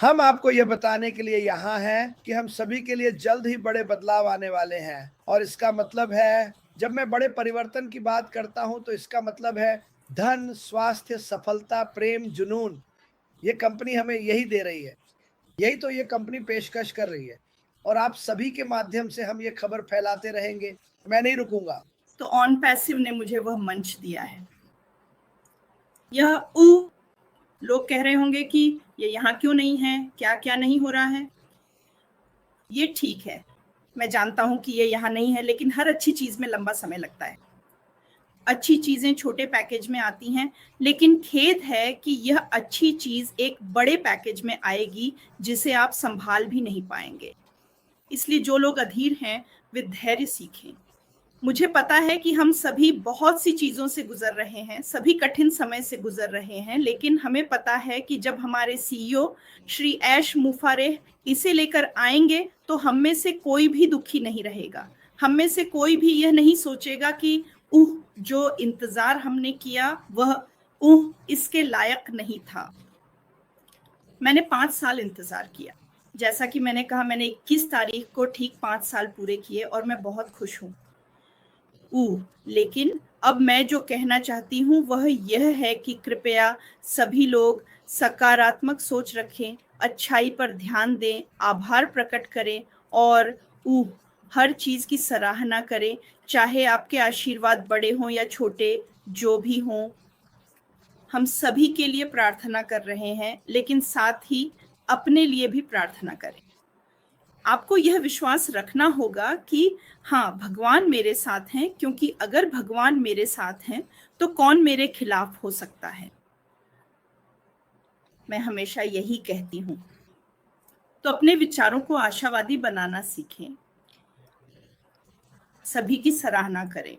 हम आपको ये बताने के लिए यहाँ हैं कि हम सभी के लिए जल्द ही बड़े बदलाव आने वाले हैं, और इसका मतलब है, जब मैं बड़े परिवर्तन की बात करता हूं तो इसका मतलब है धन, स्वास्थ्य, सफलता, प्रेम, जुनून। ये कंपनी हमें यही दे रही है, यही तो ये कंपनी पेशकश कर रही है, और आप सभी के माध्यम से हम ये खबर फैलाते रहेंगे। मैं नहीं रुकूंगा। तो ऑन पैसिव ने मुझे वह मंच दिया है। यह ऊ लोग कह रहे होंगे कि ये यहाँ क्यों नहीं है, क्या क्या नहीं हो रहा है। ये ठीक है, मैं जानता हूं कि ये यहाँ नहीं है, लेकिन हर अच्छी चीज में लंबा समय लगता है। अच्छी चीजें छोटे पैकेज में आती हैं, लेकिन खेद है कि यह अच्छी चीज एक बड़े पैकेज में आएगी जिसे आप संभाल भी नहीं पाएंगे। इसलिए जो लोग अधीर हैं वे धैर्य सीखें। मुझे पता है कि हम सभी बहुत सी चीजों से गुजर रहे हैं, सभी कठिन समय से गुजर रहे हैं, लेकिन हमें पता है कि जब हमारे सीईओ श्री ऐश मुफारेह इसे लेकर आएंगे तो हम में से कोई भी दुखी नहीं रहेगा। हम में से कोई भी यह नहीं सोचेगा कि जो इंतजार हमने किया वह इसके लायक नहीं था। मैंने 5 साल इंतजार किया। जैसा कि मैंने कहा, मैंने 21 तारीख को ठीक 5 साल पूरे किए और मैं बहुत खुश हूं। लेकिन अब मैं जो कहना चाहती हूँ वह यह है कि कृपया सभी लोग सकारात्मक सोच रखें, अच्छाई पर ध्यान दें, आभार प्रकट करें और हर चीज की सराहना करें, चाहे आपके आशीर्वाद बड़े हों या छोटे, जो भी हों। हम सभी के लिए प्रार्थना कर रहे हैं, लेकिन साथ ही अपने लिए भी प्रार्थना करें। आपको यह विश्वास रखना होगा कि हाँ, भगवान मेरे साथ हैं, क्योंकि अगर भगवान मेरे साथ हैं तो कौन मेरे खिलाफ हो सकता है। मैं हमेशा यही कहती हूँ। तो अपने विचारों को आशावादी बनाना सीखें, सभी की सराहना करें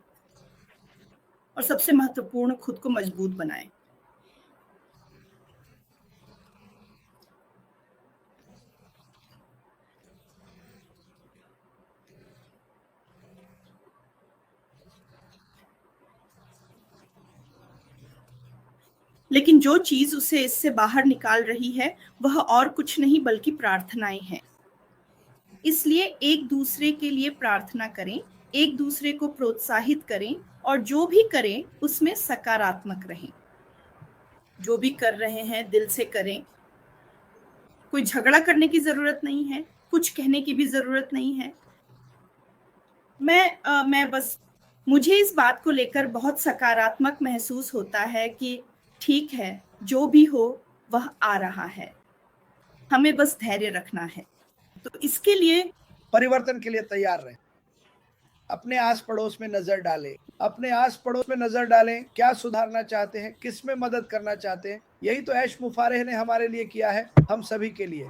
और सबसे महत्वपूर्ण, खुद को मजबूत बनाएं। लेकिन जो चीज उसे इससे बाहर निकाल रही है वह और कुछ नहीं बल्कि प्रार्थनाएं हैं। इसलिए एक दूसरे के लिए प्रार्थना करें, एक दूसरे को प्रोत्साहित करें और जो भी करें उसमें सकारात्मक रहें। जो भी कर रहे हैं दिल से करें। कोई झगड़ा करने की जरूरत नहीं है, कुछ कहने की भी जरूरत नहीं है। मैं बस, मुझे इस बात को लेकर बहुत सकारात्मक महसूस होता है कि ठीक है, जो भी हो वह आ रहा है, हमें बस धैर्य रखना है। तो इसके लिए परिवर्तन के लिए तैयार रहें। अपने आस पड़ोस में नजर डालें, अपने आस पड़ोस में नजर डालें, क्या सुधारना चाहते हैं, किस में मदद करना चाहते हैं। यही तो ऐश मुफारेह ने हमारे लिए किया है, हम सभी के लिए।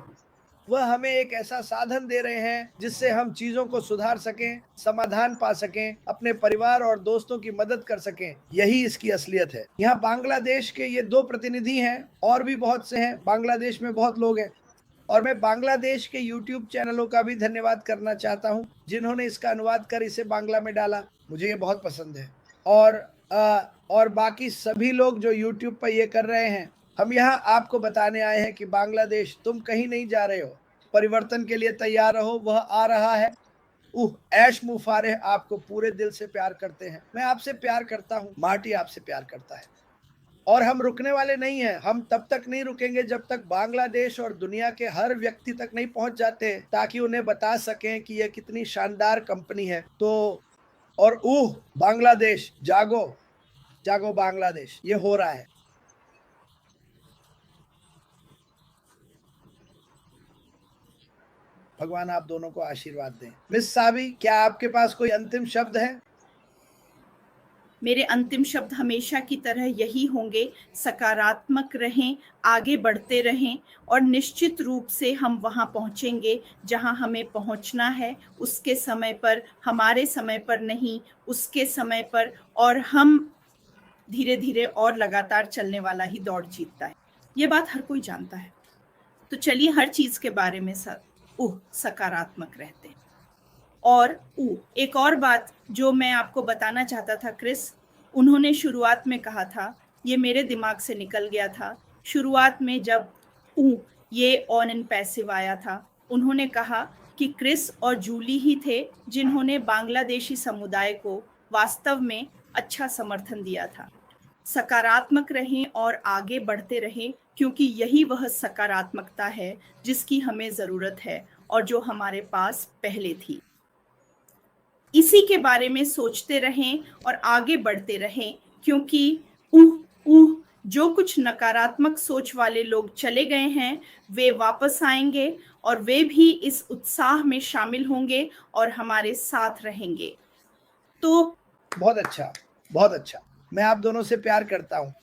वह हमें एक ऐसा साधन दे रहे हैं जिससे हम चीजों को सुधार सकें, समाधान पा सकें, अपने परिवार और दोस्तों की मदद कर सकें। यही इसकी असलियत है। यहाँ बांग्लादेश के ये 2 प्रतिनिधि हैं, और भी बहुत से हैं। बांग्लादेश में बहुत लोग हैं, और मैं बांग्लादेश के YouTube चैनलों का भी धन्यवाद करना चाहता हूं, जिन्होंने इसका अनुवाद कर इसे बांग्ला में डाला। मुझे ये बहुत पसंद है। और बाकी सभी लोग जो YouTube पर ये कर रहे हैं, हम यहाँ आपको बताने आए हैं कि बांग्लादेश, तुम कहीं नहीं जा रहे हो। परिवर्तन के लिए तैयार रहो, वह आ रहा है। ऐश मुफारेह आपको पूरे दिल से प्यार करते हैं। मैं आपसे प्यार करता हूँ, मार्टी आपसे प्यार करता है, और हम रुकने वाले नहीं हैं। हम तब तक नहीं रुकेंगे जब तक बांग्लादेश और दुनिया के हर व्यक्ति तक नहीं पहुंच जाते, ताकि उन्हें बता सकें कि यह कितनी शानदार कंपनी है। तो और बांग्लादेश, जागो, जागो बांग्लादेश, ये हो रहा है। भगवान आप दोनों को आशीर्वाद दें। मिस साबी, क्या आपके पास कोई अंतिम शब्द है? मेरे अंतिम शब्द हमेशा की तरह यही होंगे, सकारात्मक रहें, आगे बढ़ते रहें और निश्चित रूप से हम वहाँ पहुँचेंगे जहाँ हमें पहुँचना है, उसके समय पर, हमारे समय पर नहीं, उसके समय पर। और हम धीरे धीरे और लगातार चलने वाला ही दौड़ जीतता है, ये बात हर कोई जानता है। तो चलिए हर चीज के बारे में सकारात्मक रहते हैं। और एक और बात जो मैं आपको बताना चाहता था क्रिस, उन्होंने शुरुआत में कहा था, ये मेरे दिमाग से निकल गया था। शुरुआत में जब ये ऑन एंड पैसिव आया था। उन्होंने कहा कि क्रिस और जूली ही थे जिन्होंने बांग्लादेशी समुदाय को वास्तव में अच्छा समर्थन दिया था। सकारात्मक रहें और आगे बढ़ते रहें, क्योंकि यही वह सकारात्मकता है जिसकी हमें ज़रूरत है और जो हमारे पास पहले थी। इसी के बारे में सोचते रहें और आगे बढ़ते रहें, क्योंकि जो कुछ नकारात्मक सोच वाले लोग चले गए हैं वे वापस आएंगे और वे भी इस उत्साह में शामिल होंगे और हमारे साथ रहेंगे। तो बहुत अच्छा, बहुत अच्छा। मैं आप दोनों से प्यार करता हूँ।